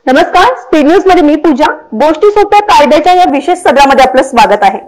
नमस्कार, speed news मध्ये मी पूजा. गोष्टी सोप्या कायद्याच्या या विशेष सदरामध्ये आपलं स्वागत आहे.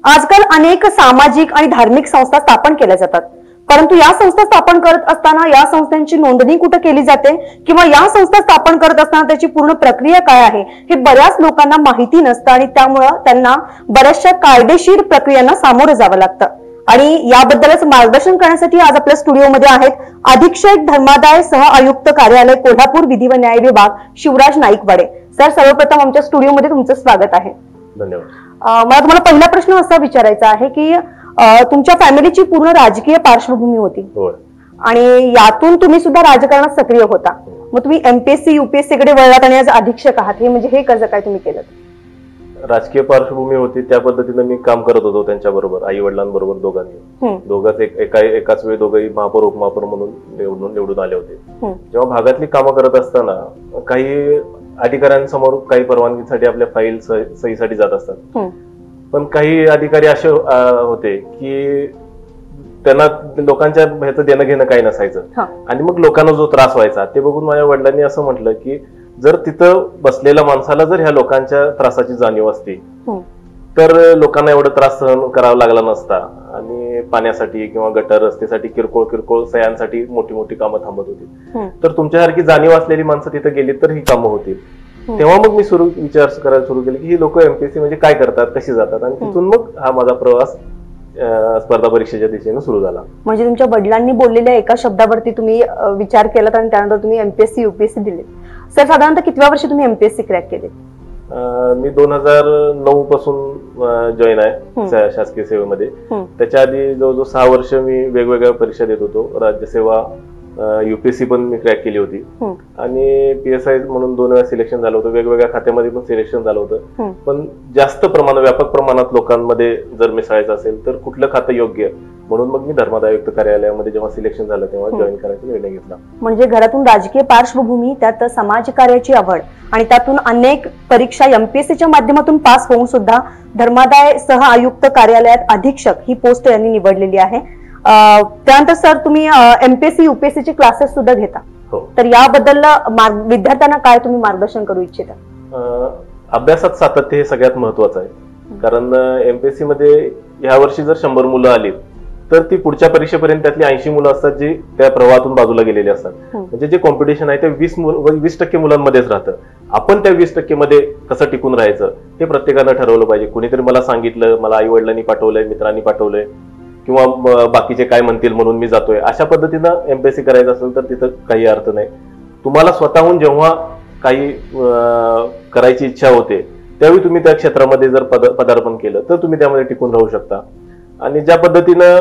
आजकाल अनेक सामाजिक आणि धार्मिक संस्था स्थापन केल्या जातात, परंतु या संस्था स्थापन करत असताना या संस्थांची नोंदणी कुठे केली जाते किंवा या संस्था स्थापन करत असताना त्याची पूर्ण प्रक्रिया काय आहे हे बऱ्याच लोकांना माहिती नसतं आणि त्यामुळे त्यांना बऱ्याचशा कायदेशीर प्रक्रियांना सामोरं जावं लागतं. आणि याबद्दलच मार्गदर्शन करण्यासाठी आज आपल्या स्टुडिओमध्ये आहेत अधीक्षक धर्मादाय सह आयुक्त कार्यालय कोल्हापूर विधी व न्याय विभाग शिवराज नाईकवाडे. सर, सर्वप्रथम आमच्या स्टुडिओमध्ये तुमचं स्वागत आहे. धन्यवाद. मला तुम्हाला पहिला प्रश्न असा विचारायचा आहे की तुमच्या फॅमिलीची पूर्ण राजकीय पार्श्वभूमी होती आणि यातून तुम्ही सुद्धा राजकारणात सक्रिय होता. मग तुम्ही एमपीएससी यूपीएससी कडे वळलात आणि आज अधीक्षक आहात, हे म्हणजे हे कसं काय तुम्ही केलं? राजकीय पार्श्वभूमी होती त्या पद्धतीने मी काम करत होतो त्यांच्या बरोबर, आई वडिलांबरोबर दोघांच एकाच वेळी दोघंही महापौर उपमहापौर म्हणून निवडून आले होते. जेव्हा भागातली कामं करत असताना काही अधिकाऱ्यांसमोर काही परवानगीसाठी आपल्या फाईल सहीसाठी जात असतात, पण काही अधिकारी असे होते की त्यांना लोकांच्या ह्याचं देणं घेणं काही नसायचं आणि मग लोकांना जो त्रास व्हायचा ते बघून माझ्या वडिलांनी असं म्हटलं की जर तिथं बसलेल्या माणसाला जर ह्या लोकांच्या त्रासाची जाणीव असती तर लोकांना एवढा त्रास सहन करावा लागला नसता आणि पाण्यासाठी किंवा गटर रस्त्यासाठी किरकोळ सह्यांसाठी मोठी मोठी कामं थांबत होती. तर तुमच्यासारखी जाणीव असलेली माणसं तिथे गेली तर ही कामं होतील. तेव्हा मग मी विचार करायला सुरू केले की ही लोक एमपीएससी म्हणजे काय करतात, कशी जातात, आणि तिथून मग हा माझा प्रवास स्पर्धा परीक्षेच्या दिशेने सुरू झाला. म्हणजे तुमच्या वडिलांनी बोललेल्या एका शब्दावरती तुम्ही विचार केलात आणि त्यानंतर तुम्ही एमपीएससी यूपीएससी दिले. सर, साधारणतः कितव्या वर्षी तुम्ही एमपीएससी क्रॅक केले? मी 2009 पासून जॉईन आहे शासकीय सेवेमध्ये. त्याच्या आधी जवळजवळ 6 वर्ष मी वेगवेगळ्या परीक्षा देत होतो. राज्यसेवा, युपीएससी पण मी क्रॅक केली होती आणि पीएसआय म्हणून 2 वेळा सिलेक्शन झालं होतं. वेगवेगळ्या खात्यामध्ये पण सिलेक्शन झालं होतं. पण जास्त प्रमाणात, व्यापक प्रमाणात लोकांमध्ये जर मिसळायचं असेल तर कुठलं खातं योग्य, म्हणून मग मी धर्मादाय आयुक्त कार्यालयामध्ये जेव्हा सिलेक्शन झालं तेव्हा जॉईन करायचा निर्णय घेतला. म्हणजे घरातून राजकीय पार्श्वभूमी, त्यात समाजकार्याची आवड आणि त्यातून अनेक परीक्षा एमपीएससीच्या माध्यमातून पास होऊन सुद्धा धर्मादाय सह आयुक्त कार्यालयात अधीक्षक ही पोस्ट यांनी निवडलेली आहे. त्यानंतर सर, तुम्ही एमपीएससी यूपीएससी चे क्लासेस सुद्धा घेता, तर याबद्दल विद्यार्थ्यांना काय तुम्ही मार्गदर्शन करू इच्छिता? अभ्यासात सातत्य हे सगळ्यात महत्वाचं आहे. कारण एमपीएससी मध्ये ह्या वर्षी जर 100 मुलं आली तर ती पुढच्या परीक्षेपर्यंत त्यातली 80 मुलं असतात जी त्या प्रवाहातून बाजूला गेलेली असतात. म्हणजे जे कॉम्पिटिशन आहे ते 20% मुलांमध्येच राहतं. आपण त्या 20% मध्ये कसं टिकून राहायचं हे प्रत्येकानं ठरवलं पाहिजे. कुणीतरी मला सांगितलं, मला आई वडिलांनी पाठवलंय, मित्रांनी पाठवलंय किंवा बाकीचे काय म्हणतील म्हणून मी जातोय, अशा पद्धतीनं एमपीएससी करायचं असेल तर तिथं काही अर्थ नाही. तुम्हाला स्वतःहून जेव्हा काही करायची इच्छा होते त्यावेळी तुम्ही त्या क्षेत्रामध्ये जर पदार्पण केलं तर तुम्ही त्यामध्ये टिकून राहू शकता. आणि ज्या पद्धतीनं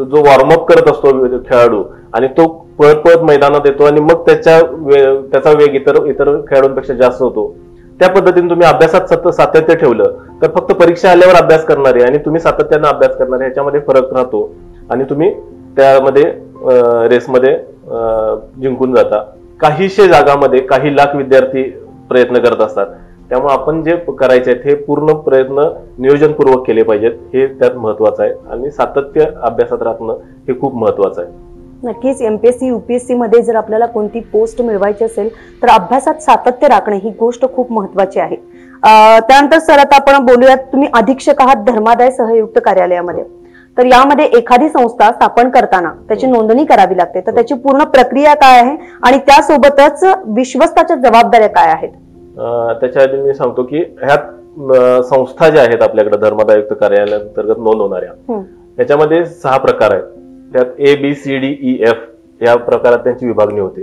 जो वॉर्मअप करत असतो खेळाडू आणि तो पळत मैदानात येतो आणि मग त्याचा वेग इतर खेळाडूंपेक्षा जास्त होतो, त्या पद्धतीने तुम्ही अभ्यासात सातत्य ठेवलं तर फक्त परीक्षा आल्यावर अभ्यास करणारे आणि तुम्ही सातत्यानं अभ्यास करणारे ह्याच्यामध्ये फरक राहतो आणि तुम्ही त्यामध्ये रेसमध्ये जिंकून जाता. काहीशे जागामध्ये काही लाख विद्यार्थी प्रयत्न करत असतात, त्यामुळे आपण जे करायचे हे पूर्ण प्रयत्न नियोजनपूर्वक केले पाहिजेत, हे त्यात महत्वाचं आहे. आणि सातत्य अभ्यासात राहणं हे खूप महत्वाचं आहे. नक्कीच एमपीएससी यूपीएससी मध्ये जर आपल्याला कोणती पोस्ट मिळवायची असेल तर अभ्यासात सातत्य राखणे ही गोष्ट खूप महत्वाची आहे. त्यानंतर सर, आता आपण बोलूयात, तुम्ही अधीक्षक आहात धर्मादाय सहयुक्त कार्यालयामध्ये, तर यामध्ये एखादी संस्था स्थापन करताना त्याची नोंदणी करावी लागते, तर त्याची पूर्ण प्रक्रिया काय आहे आणि त्यासोबतच विश्वस्ताच्या जबाबदाऱ्या काय आहेत? त्याच्या आधी मी सांगतो की ह्यात संस्था ज्या आहेत आपल्याकडे धर्मादाय आयुक्त कार्यालयाअंतर्गत नोंद होणाऱ्या, याच्यामध्ये 6 प्रकार आहेत. त्यात ABCDEF या प्रकारात त्यांची विभागणी होते.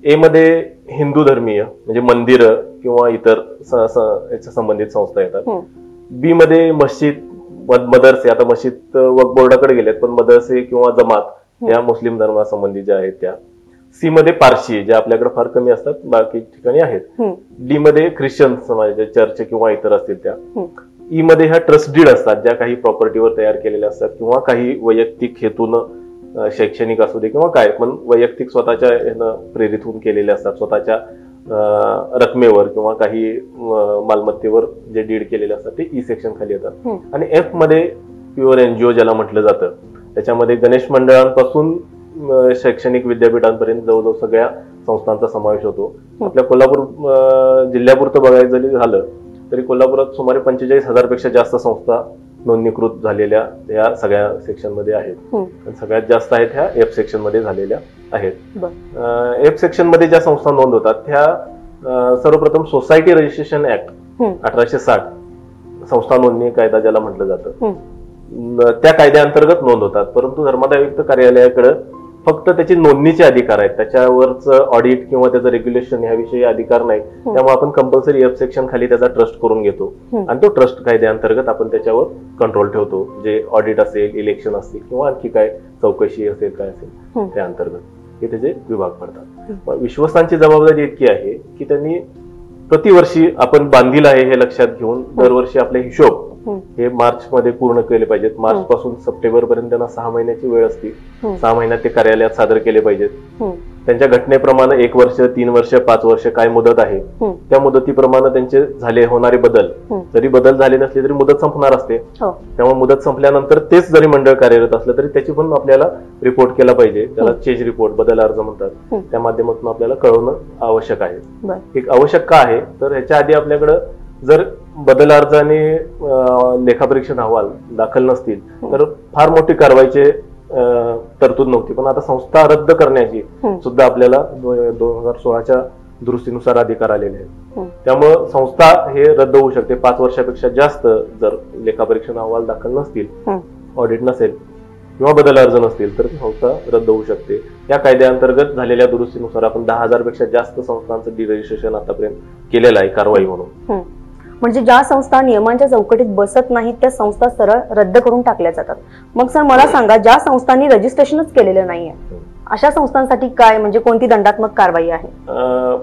ए मध्ये हिंदू धर्मीय म्हणजे मंदिर किंवा इतर याच्या संबंधित संस्था येतात. बी मध्ये मस्जिद, मदरसे, आता मस्जिद वक्फ बोर्डाकडे गेलेत पण मदरसे किंवा जमात या मुस्लिम धर्मासंबंधी ज्या आहेत त्या. सी मध्ये पारशी, जे आपल्याकडे फार कमी असतात, बाकी ठिकाणी आहेत. डी मध्ये ख्रिश्चन समाजाचे चर्च किंवा इतर असतील त्या. ई मध्ये ह्या ट्रस्ट डीड असतात, ज्या काही प्रॉपर्टीवर तयार केलेल्या असतात किंवा काही वैयक्तिक हेतून शैक्षणिक असू दे किंवा काय, पण वैयक्तिक स्वतःच्या प्रेरित होऊन केलेले असतात, स्वतःच्या रकमेवर किंवा काही मालमत्तेवर जे डीड केलेले असतात ते ई सेक्शन खाली येतात. आणि एफ मध्ये प्युअर एनजीओ ज्याला म्हटलं जातं, त्याच्यामध्ये गणेश मंडळांपासून शैक्षणिक विद्यापीठांपर्यंत जवळजवळ सगळ्या संस्थांचा समावेश होतो. आपल्या कोल्हापूर जिल्ह्यापुरतं बघायचं जरी झालं तरी कोल्हापुरात सुमारे 45,000 पेक्षा जास्त संस्था नोंदणीकृत झालेल्या या सगळ्या सेक्शन मध्ये आहेत. सगळ्यात जास्त आहेत ह्या एफ सेक्शन मध्ये झालेल्या आहेत. एफ सेक्शन मध्ये ज्या संस्था नोंद होतात त्या सर्वप्रथम सोसायटी रजिस्ट्रेशन ऍक्ट 1860 संस्था नोंदणी कायदा ज्याला म्हटलं जातं त्या कायद्याअंतर्गत नोंद होतात. परंतु धर्मादायुक्त कार्यालयाकडे फक्त त्याची नोंदणीचे अधिकार आहेत, त्याच्यावरच ऑडिट किंवा त्याचं रेग्युलेशन याविषयी अधिकार नाही. त्यामुळे आपण कंपल्सरी एफ सेक्शन खाली त्याचा ट्रस्ट करून घेतो आणि तो ट्रस्ट कायद्याअंतर्गत आपण त्याच्यावर कंट्रोल ठेवतो. जे ऑडिट असेल, इलेक्शन असतील किंवा आणखी काय चौकशी असेल काय असेल त्या अंतर्गत हे त्याचे विभाग पडतात. विश्वस्तांची जबाबदारी इतकी आहे की त्यांनी प्रतिवर्षी आपण बांधील आहे हे लक्षात घेऊन दरवर्षी आपले हिशोब हे मार्च मध्ये पूर्ण केले पाहिजेत. मार्च पासून सप्टेंबर पर्यंत त्यांना 6 महिन्याची वेळ असते. 6 महिन्यात ते कार्यालयात सादर केले पाहिजेत. त्यांच्या घटनेप्रमाणे 1 वर्ष, 3 वर्ष, 5 वर्ष काय मुदत आहे त्या मुदतीप्रमाणे त्यांचे झाले होणारे बदल, जरी बदल झाले नसले तरी मुदत संपणार असते. त्यामुळे मुदत संपल्यानंतर तेच जरी मंडळ कार्यरत असलं तरी त्याची पण आपल्याला रिपोर्ट केला पाहिजे. त्याला चेंज रिपोर्ट, बदल अर्ज म्हणतात. त्या माध्यमातून आपल्याला कळवणं आवश्यक आहे. एक आवश्यक का आहे तर ह्याच्या आधी आपल्याकडं जर बदल अर्ज आणि लेखापरीक्षण अहवाल दाखल नसतील तर फार मोठी कारवाईचे तरतूद नव्हती. पण आता संस्था रद्द करण्याची सुद्धा आपल्याला 2016च्या दुरुस्तीनुसार अधिकार आलेले आहेत. त्यामुळं संस्था हे रद्द होऊ शकते. 5 वर्षापेक्षा जास्त जर लेखापरीक्षण अहवाल दाखल नसतील, ऑडिट नसेल किंवा बदल अर्ज नसतील तर संस्था रद्द होऊ शकते. या कायद्याअंतर्गत झालेल्या दुरुस्तीनुसार आपण 10,000 पेक्षा जास्त संस्थांचं डिरजिस्ट्रेशन आतापर्यंत केलेलं आहे कारवाई म्हणून. म्हणजे ज्या संस्था नियमांच्या चौकटीत बसत नाहीत त्या संस्था सरळ रद्द करून टाकल्या जातात. मग सर मला सांगा, ज्या संस्थांनी रजिस्ट्रेशनच केलेलं नाहीये अशा संस्थांसाठी काय म्हणजे कोणती दंडात्मक कारवाई आहे?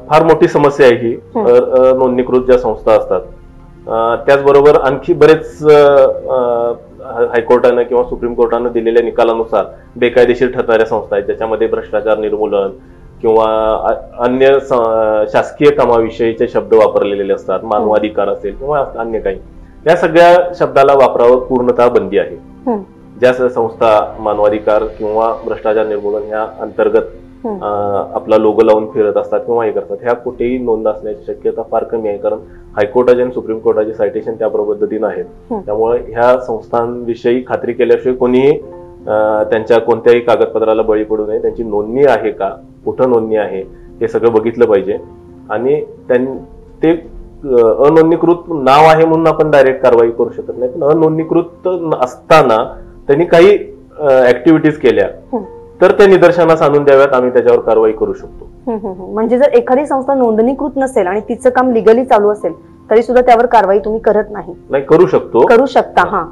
फार मोठी समस्या आहे ही. नोंदणीकृत ज्या संस्था असतात त्याचबरोबर आणखी बरेच हायकोर्टानं किंवा सुप्रीम कोर्टानं दिलेल्या निकालानुसार बेकायदेशीर ठरणाऱ्या संस्था आहेत ज्याच्यामध्ये भ्रष्टाचार निर्मूलन किंवा अन्य शासकीय कामाविषयीचे शब्द वापरलेले असतात, मानवाधिकार असेल किंवा अन्य काही, या सगळ्या शब्दाला वापरावर पूर्णतः बंदी आहे. ज्या संस्था मानवाधिकार किंवा भ्रष्टाचार निर्मूलन या अंतर्गत आपला लोगो लावून फिरत असतात किंवा हे करतात ह्या कुठेही नोंद असण्याची शक्यता फार कमी आहे. कारण हायकोर्टाचे आणि सुप्रीम कोर्टाचे सायटेशन त्या पद्धतीनं आहेत. त्यामुळे ह्या संस्थांविषयी खात्री केल्याशिवाय कोणीही त्यांच्या कोणत्याही कागदपत्राला बळी पडू नये. त्यांची नोंदणी आहे का, कुठं नोंदणी आहे हे सगळं बघितलं पाहिजे. आणि ते अनोंदणीकृत नाव आहे म्हणून आपण डायरेक्ट कारवाई करू शकत नाही. पण अनोंदणीकृत असताना त्यांनी काही ऍक्टिव्हिटीज केल्या तर त्या निदर्शनास आणून द्याव्यात, आम्ही त्याच्यावर कारवाई करू शकतो. म्हणजे जर एखादी संस्था नोंदणीकृत नसेल आणि तिचं काम लिगली चालू असेल तरी सुद्धा त्यावर कारवाई तुम्ही करत नाही? करू शकतो, करू शकता. हा,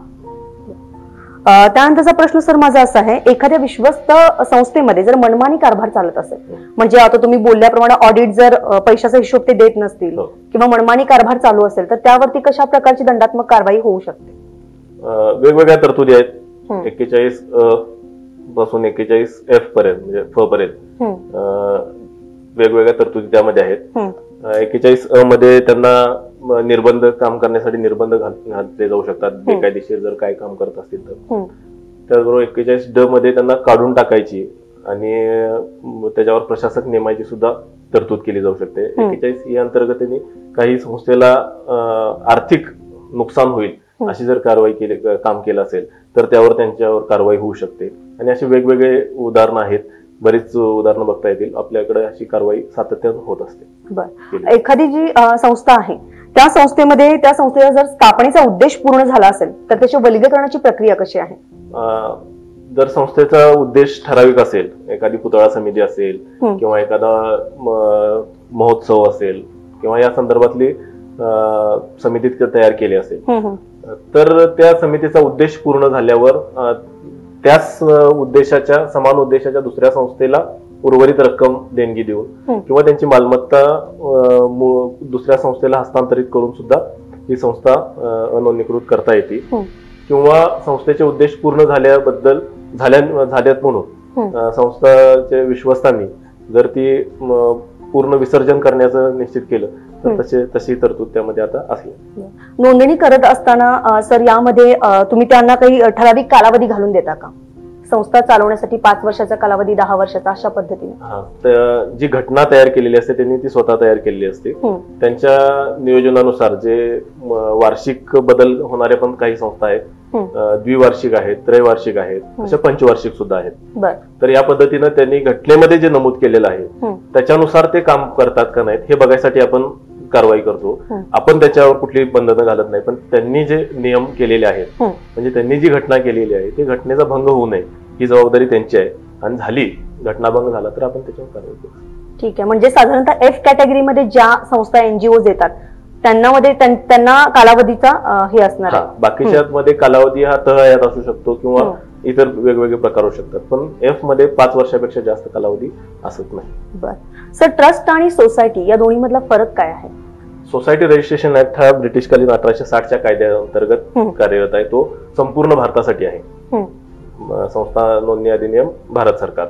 त्यानंतरचा प्रश्न सर माझा असा आहे, एखाद्या विश्वस्त संस्थेमध्ये जर मनमानी कारभार चालत असेल, म्हणजे आता तुम्ही बोलल्याप्रमाणे ऑडिट जर पैशाचा हिशोब ते देत नसतील किंवा मनमानी कारभार चालू असेल तर त्यावरती कशा प्रकारची दंडात्मक कारवाई होऊ शकते? वेगवेगळ्या तरतुदी आहेत. 41 पासून 41 F पर्यंत म्हणजे फ पर्यंत वेगवेगळ्या तरतुदी त्यामध्ये आहेत. 41 अ मध्ये त्यांना निर्बंध काम करण्यासाठी निर्बंध घातले जाऊ शकतात बेकायदेशीर जर काय काम करत असतील तर. त्याचबरोबर 41 ड मध्ये त्यांना काढून टाकायची आणि त्याच्यावर प्रशासक नेमायची सुद्धा तरतूद केली जाऊ शकते. 41 E अंतर्गत त्यांनी काही संस्थेला आर्थिक नुकसान होईल अशी जर कारवाई केली, काम केलं असेल तर त्यावर त्यांच्यावर कारवाई होऊ शकते. आणि अशी वेगवेगळे उदाहरणं आहेत, बरीच उदाहरणं बघता येतील. आपल्याकडे अशी कारवाई सातत्यानं होत असते. बरं, एखादी जी संस्था आहे त्या संस्थेमध्ये त्या संस्थेचा जर स्थापनेचा उद्देश पूर्ण झाला असेल तर त्याच्या वल्गीकरणाची प्रक्रिया कशी आहे? जर संस्थेचा उद्देश ठराविक असेल, एखादी पुतळा समिती असेल किंवा एखादा महोत्सव असेल किंवा या संदर्भातली समिती तयार केली असेल तर त्या समितीचा उद्देश पूर्ण झाल्यावर त्याच उद्देशाच्या समान उद्देशाच्या दुसऱ्या संस्थेला उर्वरित रक्कम देणगी देऊन किंवा त्यांची मालमत्ता दुसऱ्या संस्थेला हस्तांतरित करून सुद्धा ही संस्था अनोंदणीकृत करता येते. किंवा संस्थेचे उद्देश पूर्ण झाल्यात म्हणून संस्थेच्या विश्वस्तांनी जर ती पूर्ण विसर्जन करण्याचं निश्चित केलं तर तशी तरतूद त्यामध्ये आता असेल. नोंदणी करत असताना सर यामध्ये तुम्ही त्यांना काही ठराविक कालावधी घालून देता का? संस्था चालवण्यासाठी 5 वर्षाचा कालावधी, 10 वर्षाचा, अशा पद्धतीने? जी घटना तयार केलेली असते त्यांनी ती स्वतः तयार केलेली असते. त्यांच्या नियोजनानुसार जे वार्षिक बदल होणारे पण काही संस्था आहेत, द्विवार्षिक आहेत, त्रैवार्षिक आहेत, अशा पंचवार्षिक सुद्धा आहेत. तर या पद्धतीनं त्यांनी घटनेमध्ये जे नमूद केलेलं आहे त्याच्यानुसार ते काम करतात का नाहीत हे बघायसाठी आपण कारवाई करतो. आपण त्याच्यावर कुठली बंधनं घालत नाही, पण त्यांनी जे नियम केलेले आहेत, म्हणजे त्यांनी जी घटना केलेली आहे ती घटनेचा भंग होऊ नये ही जबाबदारी त्यांची आहे. आणि झाली घटनाभंग झाला तर आपण त्याच्यावर कारवाई करू. ठीक आहे. म्हणजे साधारणतः F कॅटेगरीमध्ये ज्या संस्था NGOज येतात त्यांना कालावधीचा हे असणार आहे. बाकीच्या मध्ये कालावधी हा तहयात असू शकतो किंवा इतर वेगवेगळे प्रकार असू शकतात, पण F मध्ये 5 वर्षापेक्षा जास्त कालावधी असत नाही. बरं सर, ट्रस्ट आणि सोसायटी या दोन्ही मधला फरक काय आहे? सोसायटी रजिस्ट्रेशन ऍक्ट हा ब्रिटिशकालीन 1860च्या कायद्याअंतर्गत कार्यरत आहे. तो संपूर्ण भारतासाठी आहे. संस्था नोंदणी अधिनियम भारत सरकार.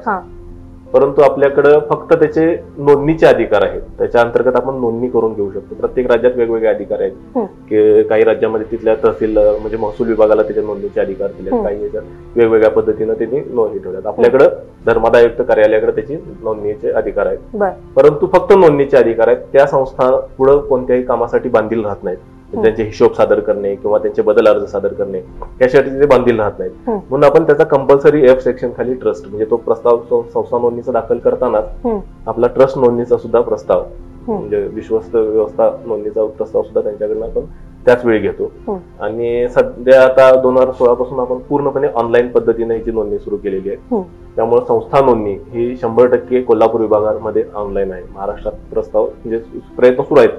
परंतु आपल्याकडे फक्त त्याचे नोंदणीचे अधिकार आहेत. त्याच्या अंतर्गत आपण नोंदणी करून घेऊ शकतो. प्रत्येक राज्यात वेगवेगळे अधिकार आहेत की काही राज्यामध्ये तिथल्या तहसील म्हणजे महसूल विभागाला त्याच्या नोंदणीचे अधिकार दिले, काही याच्यात वेगवेगळ्या पद्धतीने त्यांनी नोंदणी ठेवल्यात. आपल्याकडे धर्मादायुक्त कार्यालयाकडे त्याची नोंदणीचे अधिकार आहेत, परंतु फक्त नोंदणीचे अधिकार आहेत. त्या संस्था पुढे कोणत्याही कामासाठी बांधील राहत नाहीत. त्यांचे हिशोब सादर करणे किंवा त्यांचे बदल अर्ज सादर करणे यासाठी ते बांधील राहत नाहीत. म्हणून आपण त्याचा कंपल्सरी F सेक्शन खाली ट्रस्ट म्हणजे तो प्रस्ताव संस्था नोंदणीचा दाखल करतानाच आपला ट्रस्ट नोंदणीचा सुद्धा प्रस्ताव म्हणजे विश्वस्त व्यवस्था नोंदणीचा प्रस्ताव सुद्धा त्यांच्याकडनं आपण त्याच वेळी घेतो. आणि सध्या आता 2016 पासून आपण पूर्णपणे ऑनलाईन पद्धतीने ह्याची नोंदणी सुरू केलेली आहे. त्यामुळे संस्था नोंदणी ही 100% कोल्हापूर विभागामध्ये ऑनलाईन आहे. महाराष्ट्रात प्रस्ताव म्हणजे प्रयत्न सुरू आहेत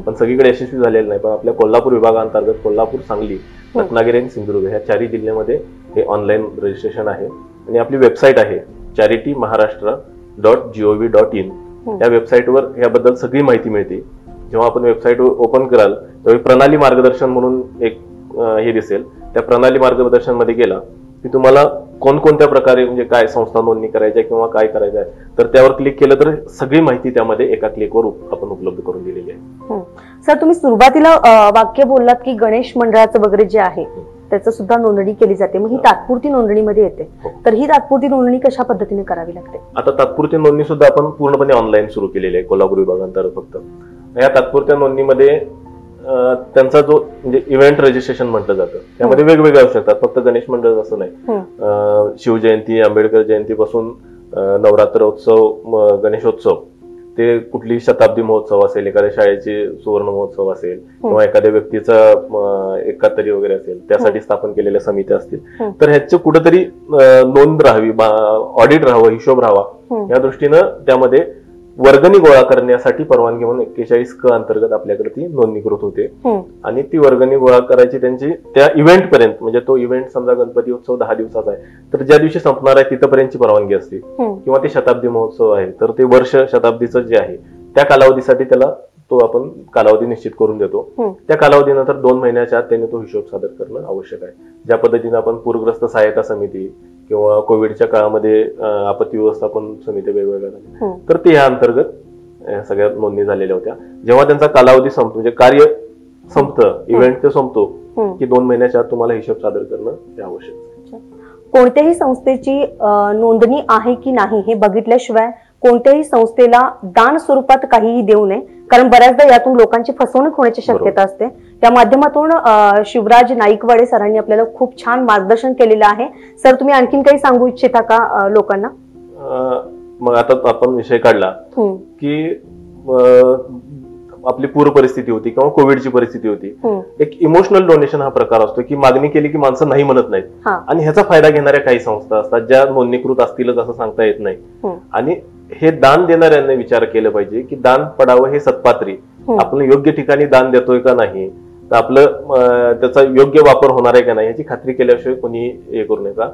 पण सगळीकडे यशस्वी झालेले नाही. पण आपल्या कोल्हापूर विभागांतर्गत कोल्हापूर, सांगली, रत्नागिरी आणि सिंधुदुर्ग ह्या 4 जिल्ह्यामध्ये हे ऑनलाईन रजिस्ट्रेशन आहे. आणि आपली वेबसाईट आहे charitymaharashtra.gov.in. या वेबसाईटवर याबद्दल सगळी माहिती मिळते. जेव्हा आपण वेबसाईट ओपन कराल त्यावेळी प्रणाली मार्गदर्शन म्हणून एक हे दिसेल. त्या प्रणाली मार्गदर्शन मध्ये गेला की तुम्हाला कोणकोणत्या प्रकारे म्हणजे काय संस्था नोंदणी करायची आहे किंवा काय करायचं आहे तर त्यावर क्लिक केलं तर सगळी माहिती त्यामध्ये एका क्लिकवर आपण उपलब्ध करून दिलेली आहे. सर, तुम्ही सुरुवातीला वाक्य बोललात की गणेश मंडळाचं वगैरे जे आहे त्याचं सुद्धा नोंदणी केली जाते. मग ही तात्पुरती नोंदणीमध्ये येते. तर ही तात्पुरती नोंदणी कशा पद्धतीने करावी लागते? आता तात्पुरती नोंदणी सुद्धा आपण पूर्णपणे ऑनलाईन सुरू केलेली आहे कोल्हापूर विभागांतर्गत. फक्त या तात्पुरत्या नोंदणीमध्ये त्यांचा जो म्हणजे इव्हेंट रजिस्ट्रेशन म्हटलं जातं त्यामध्ये वेगवेगळे असू शकतात. फक्त गणेश मंडळ असं नाही. शिवजयंती, आंबेडकर जयंतीपासून नवरात्रोत्सव, गणेशोत्सव, ते कुठली शताब्दी महोत्सव असेल, एखाद्या शाळेचे सुवर्ण महोत्सव असेल किंवा एखाद्या व्यक्तीचा एकाहत्तरी वगैरे असेल त्यासाठी स्थापन केलेल्या समित्या असतील तर ह्याचं कुठेतरी नोंद राहावी, ऑडिट राहावं, हिशोब राहावा या दृष्टीनं त्यामध्ये वर्गणी गोळा करण्यासाठी परवानगी म्हणून 41 क अंतर्गत आपल्याकडे ती नोंदणीकृत होते. आणि ती वर्गणी गोळा करायची त्यांची त्या इव्हेंट पर्यंत म्हणजे तो इव्हेंट समजा गणपती उत्सव 10 दिवसाचा आहे तर ज्या दिवशी संपणार आहे तिथपर्यंतची परवानगी असते. किंवा ते शताब्दी महोत्सव आहे तर ते वर्ष शताब्दीचं जे आहे त्या कालावधीसाठी त्याला तो आपण कालावधी निश्चित करून देतो. त्या कालावधीनंतर 2 महिन्याच्या आत त्यांनी तो हिशोब सादर करणं आवश्यक आहे. ज्या पद्धतीने आपण पूरग्रस्त सहायता समिती किंवा कोविडच्या काळामध्ये आपत्ती व्यवस्थापन समिती वेगवेगळ्या झाल्या तर ते ह्या अंतर्गत सगळ्या नोंदणी झालेल्या होत्या. जेव्हा त्यांचा कालावधी संपतो म्हणजे कार्य संपतं, इव्हेंट ते संपतो की 2 महिन्याच्या आत तुम्हाला हिशोब सादर करणं हे आवश्यक आहे. कोणत्याही संस्थेची नोंदणी आहे की नाही हे बघितल्याशिवाय कोणत्याही संस्थेला दान स्वरूपात काहीही देऊ नये, कारण बऱ्याचदा यातून लोकांची फसवणूक होण्याची शक्यता असते. त्या माध्यमातून शिवराज नाईकवाडे सरांनी आपल्याला खूप छान मार्गदर्शन केलेलं आहे. सर, तुम्ही आणखीन काही सांगू इच्छिता का लोकांना? मग आता आपण विषय काढला की आपली पूर परिस्थिती होती किंवा कोविडची परिस्थिती होती. एक इमोशनल डोनेशन हा प्रकार असतो की मागणी केली की माणसं नाही म्हणत नाहीत आणि ह्याचा फायदा घेणाऱ्या काही संस्था असतात ज्या नोंदणीकृत असतीलच असं सांगता येत नाही. आणि हे दान देणाऱ्यांनी विचार केला पाहिजे की दान पडावं हे सत्पात्री, आपण योग्य ठिकाणी दान देतोय का नाही, तर आपलं त्याचा योग्य वापर होणार आहे का नाही याची खात्री केल्याशिवाय कोणी हे करू नये का.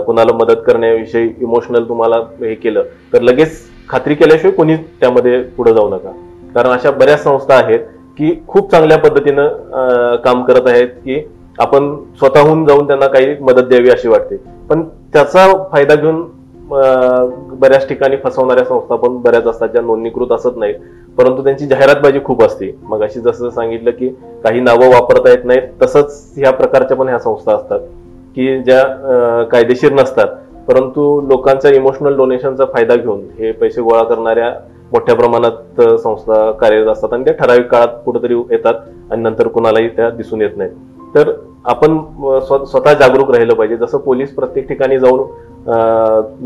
कोणाला मदत करण्याविषयी इमोशनल तुम्हाला हे केलं तर लगेच खात्री केल्याशिवाय कोणी त्यामध्ये पुढे जाऊ नका. कारण अशा बऱ्याच संस्था आहेत की खूप चांगल्या पद्धतीनं काम करत आहेत की आपण स्वतःहून जाऊन त्यांना काही मदत द्यावी अशी वाटते, पण त्याचा फायदा घेऊन बऱ्याच ठिकाणी फसवणाऱ्या संस्था पण बऱ्याच असतात ज्या नोंदणीकृत असत नाहीत परंतु त्यांची जाहिरातबाजी खूप असते. मग अशी जसं सांगितलं की काही नावं वापरता येत नाहीत तसंच ह्या प्रकारच्या पण ह्या संस्था असतात की ज्या कायदेशीर नसतात परंतु लोकांच्या इमोशनल डोनेशनचा फायदा घेऊन हे पैसे गोळा करणाऱ्या मोठ्या प्रमाणात संस्था कार्यरत असतात आणि त्या ठराविक काळात कुठेतरी येतात आणि नंतर कुणालाही त्या दिसून येत नाहीत. तर आपण स्वतः जागरूक राहिलं पाहिजे. जसं पोलीस प्रत्येक ठिकाणी जाऊन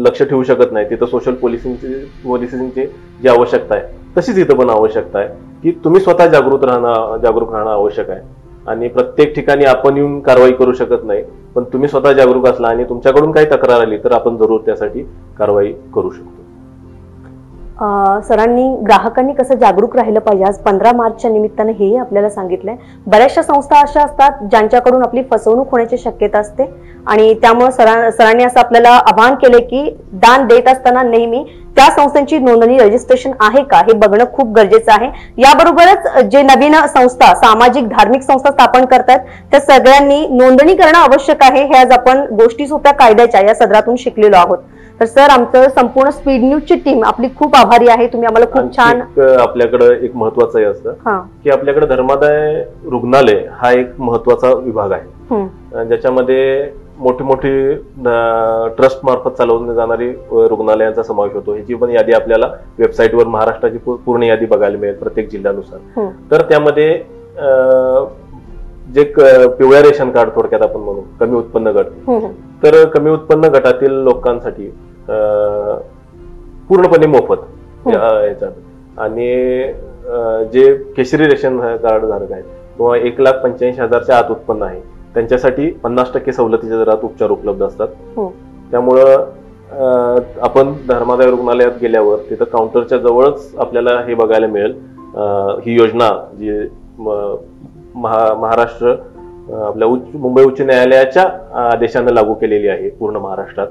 लक्ष ठेवू शकत नाही, तिथं सोशल पोलिसिंगची जी आवश्यकता आहे तशीच इथं पण आवश्यकता आहे की तुम्ही स्वतः जागरूक राहणं आवश्यक आहे. आणि प्रत्येक ठिकाणी आपण येऊन कारवाई करू शकत नाही, पण तुम्ही स्वतः जागरूक असला आणि तुमच्याकडून काही तक्रार आली तर आपण जरूर त्यासाठी कारवाई करू शकतो. सरांनी ग्राहकांनी कसं जागरूक राहिलं पाहिजे, आज 15 मार्चच्या निमित्तानं हेही आपल्याला सांगितलंय. बऱ्याचशा संस्था अशा असतात ज्यांच्याकडून आपली फसवणूक होण्याची शक्यता असते आणि त्यामुळे सरांनी असं आपल्याला आवाहन केले की दान देत असताना नेहमी त्या संस्थांची नोंदणी रजिस्ट्रेशन आहे का हे बघणं खूप गरजेचं आहे. याबरोबरच जे नवीन संस्था सामाजिक धार्मिक संस्था स्थापन करतात त्या सगळ्यांनी नोंदणी करणं आवश्यक आहे. हे आज आपण गोष्टी सोप्या कायद्याच्या या सदरातून शिकलेलो आहोत. तर सर, आमचं संपूर्ण स्पीड न्यूजची टीम आपली खूप आभारी आहे. तुम्ही आम्हाला खूप छान. आपल्याकडे एक महत्वाचं हे असतं की आपल्याकडे धर्मादाय रुग्णालय हा एक महत्वाचा विभाग आहे ज्याच्यामध्ये मोठी मोठी ट्रस्ट मार्फत चालवली जाणारी रुग्णालयांचा समावेश होतो. ह्याची पण यादी आपल्याला वेबसाईटवर महाराष्ट्राची पूर्ण यादी बघायला मिळेल प्रत्येक जिल्ह्यानुसार. तर त्यामध्ये जे पिवळ्या रेशन कार्ड थोडक्यात आपण म्हणू कमी उत्पन्न गट, तर कमी उत्पन्न गटातील लोकांसाठी पूर्णपणे मोफत याच्यात, आणि जे केशरी रेशन कार्ड धारक आहेत किंवा 1,85,000च्या आत उत्पन्न आहे त्यांच्यासाठी 50% सवलतीच्या दरात उपचार उपलब्ध असतात. त्यामुळं आपण धर्मादाय रुग्णालयात गेल्यावर तिथं काउंटरच्या जवळच आपल्याला हे बघायला मिळेल. ही योजना जी महाराष्ट्र आपल्या मुंबई उच्च न्यायालयाच्या आदेशानं लागू केलेली आहे पूर्ण महाराष्ट्रात,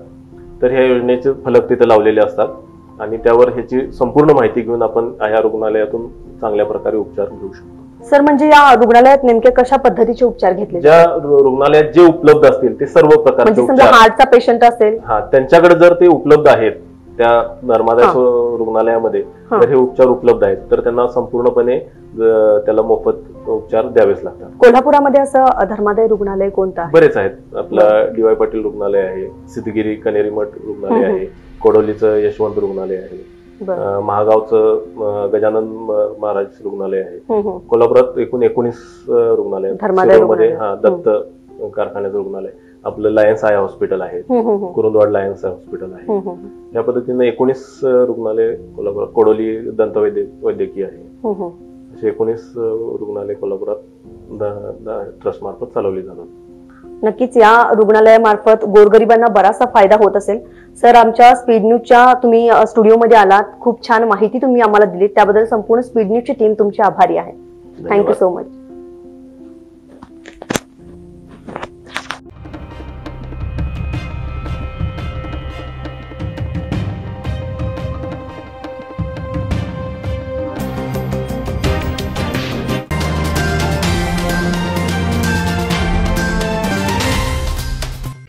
तर ह्या योजनेचे फलक तिथे लावलेले असतात आणि त्यावर ह्याची संपूर्ण माहिती घेऊन आपण ह्या रुग्णालयातून चांगल्या प्रकारे उपचार घेऊ शकतो. सर, म्हणजे या रुग्णालयात नेमके कशा पद्धतीचे उपचार घेतले? ज्या रुग्णालयात जे उपलब्ध असतील ते सर्व प्रकारचे उपचार, हार्टचा पेशंट असेल त्यांच्याकडे जर ते उपलब्ध आहेत त्या धर्मादाय रुग्णालयामध्ये तर हे उपचार उपलब्ध आहेत तर त्यांना संपूर्णपणे त्याला मोफत उपचार द्यावेच लागतात. कोल्हापुरामध्ये असं धर्मादाय रुग्णालय कोणतं आहे? बरेच आहेत. आपलं डी.वाय. पाटील रुग्णालय आहे, सिद्धगिरी कनेरी मठ रुग्णालय आहे, कोडोलीचं यशवंत रुग्णालय आहे, महागावचं गजानन महाराज रुग्णालय आहे. कोल्हापुरात एकूण 19 रुग्णालय, मध्ये दत्त कारखान्याचं रुग्णालय, आपलं लायन्स आय हॉस्पिटल आहे, कुरुंदवाड लायन्स आय हॉस्पिटल आहे. या पद्धतीने 19 रुग्णालय कोल्हापुरात, कोडोली वैद्यकीय आहे, असे 19 रुग्णालय कोल्हापुरात ट्रस्ट मार्फत चालवली जातात. नक्कीच या रुग्णालयामार्फत गोरगरिबांना बराचसा फायदा होत असेल. सर, आमच्या स्पीड न्यूजच्या तुम्ही स्टुडिओमध्ये आलात, खूप छान माहिती तुम्ही आम्हाला दिली, त्याबद्दल संपूर्ण स्पीड न्यूजची टीम तुमची आभारी आहे. Thank you so much.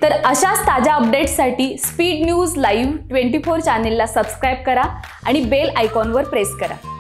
तर अशाच ताज्या अपडेट्ससाठी स्पीड न्यूज लाईव्ह 24 चॅनेलला सबस्क्राईब करा आणि बेल आयकॉनवर प्रेस करा.